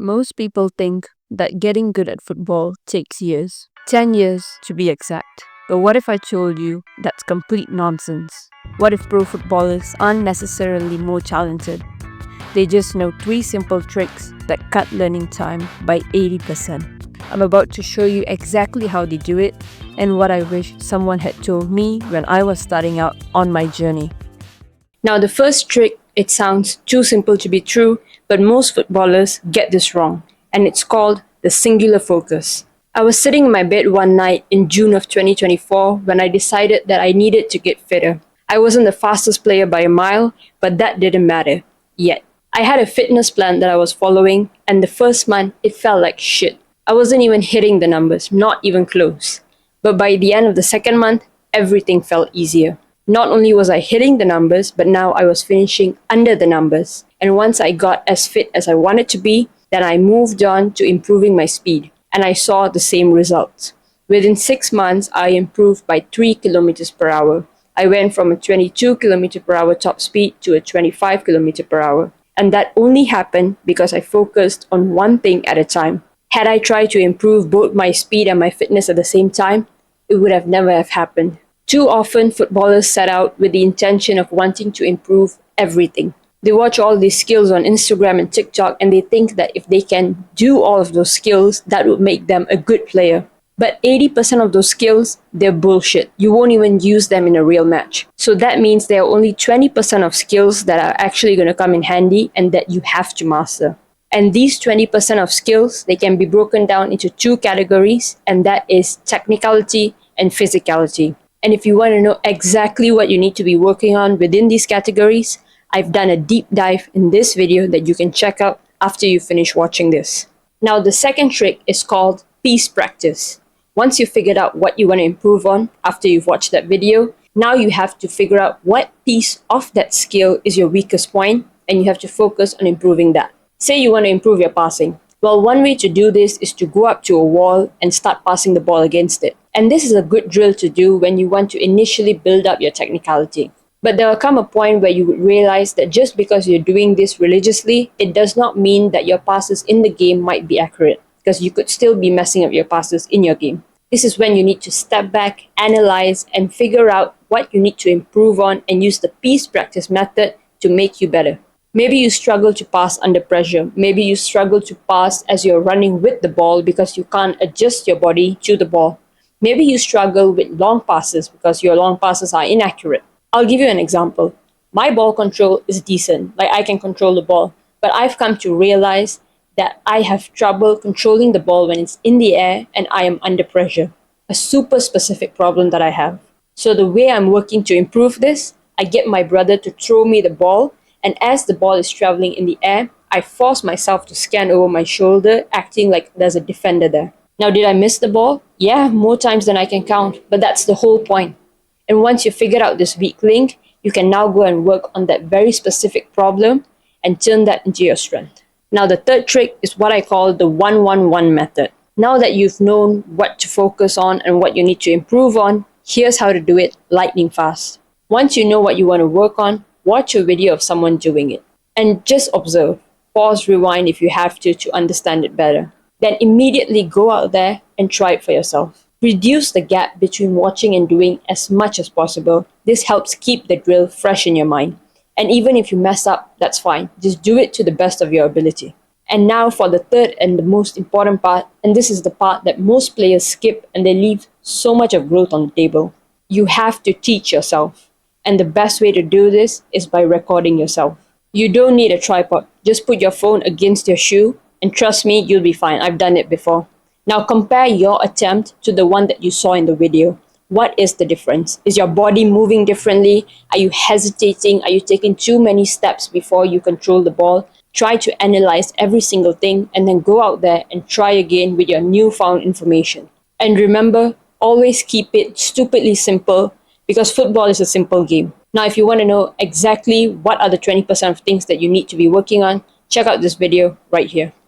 Most people think that getting good at football takes years, 10 years to be exact. But what if I told you that's complete nonsense? What if pro footballers aren't necessarily more talented? They just know 3 simple tricks that cut learning time by 80%. I'm about to show you exactly how they do it and what I wish someone had told me when I was starting out on my journey. Now, the first trick, it sounds too simple to be true, but most footballers get this wrong, and it's called the singular focus. I was sitting in my bed one night in June of 2024 when I decided that I needed to get fitter. I wasn't the fastest player by a mile, but that didn't matter yet. I had a fitness plan that I was following, and the first month it felt like shit. I wasn't even hitting the numbers, not even close. But by the end of the second month, everything felt easier. Not only was I hitting the numbers, but now I was finishing under the numbers. And once I got as fit as I wanted to be, then I moved on to improving my speed. And I saw the same results. Within 6 months, I improved by 3 kilometers per hour. I went from a 22 kilometer per hour top speed to a 25 kilometer per hour. And that only happened because I focused on one thing at a time. Had I tried to improve both my speed and my fitness at the same time, it would have never have happened. Too often, footballers set out with the intention of wanting to improve everything. They watch all these skills on Instagram and TikTok and they think that if they can do all of those skills, that would make them a good player. But 80% of those skills, they're bullshit. You won't even use them in a real match. So that means there are only 20% of skills that are actually going to come in handy and that you have to master. And these 20% of skills, they can be broken down into 2 categories, and that is technicality and physicality. And if you want to know exactly what you need to be working on within these categories, I've done a deep dive in this video that you can check out after you finish watching this. Now, the second trick is called piece practice. Once you've figured out what you want to improve on after you've watched that video, now you have to figure out what piece of that skill is your weakest point, and you have to focus on improving that. Say you want to improve your passing. Well, one way to do this is to go up to a wall and start passing the ball against it. And this is a good drill to do when you want to initially build up your technicality. But there will come a point where you would realize that just because you're doing this religiously, it does not mean that your passes in the game might be accurate, because you could still be messing up your passes in your game. This is when you need to step back, analyze, and figure out what you need to improve on and use the piece practice method to make you better. Maybe you struggle to pass under pressure. Maybe you struggle to pass as you're running with the ball because you can't adjust your body to the ball. Maybe you struggle with long passes because your long passes are inaccurate. I'll give you an example. My ball control is decent, like I can control the ball, but I've come to realize that I have trouble controlling the ball when it's in the air and I am under pressure. A super specific problem that I have. So the way I'm working to improve this, I get my brother to throw me the ball, and as the ball is traveling in the air, I force myself to scan over my shoulder, acting like there's a defender there. Now, did I miss the ball? Yeah, more times than I can count, but that's the whole point. And once you figure out this weak link, you can now go and work on that very specific problem and turn that into your strength. Now, the third trick is what I call the 1-1-1 method. Now that you've known what to focus on and what you need to improve on, here's how to do it lightning fast. Once you know what you want to work on, watch a video of someone doing it and just observe. Pause, rewind if you have to understand it better. Then immediately go out there and try it for yourself. Reduce the gap between watching and doing as much as possible. This helps keep the drill fresh in your mind. And even if you mess up, that's fine. Just do it to the best of your ability. And now for the third and the most important part, and this is the part that most players skip and they leave so much of growth on the table. You have to teach yourself. And the best way to do this is by recording yourself. You don't need a tripod. Just put your phone against your shoe and trust me, you'll be fine. I've done it before. Now compare your attempt to the one that you saw in the video. What is the difference? Is your body moving differently? Are you hesitating? Are you taking too many steps before you control the ball? Try to analyze every single thing and then go out there and try again with your newfound information. And remember, always keep it stupidly simple because football is a simple game. Now, if you want to know exactly what are the 20% of things that you need to be working on, check out this video right here.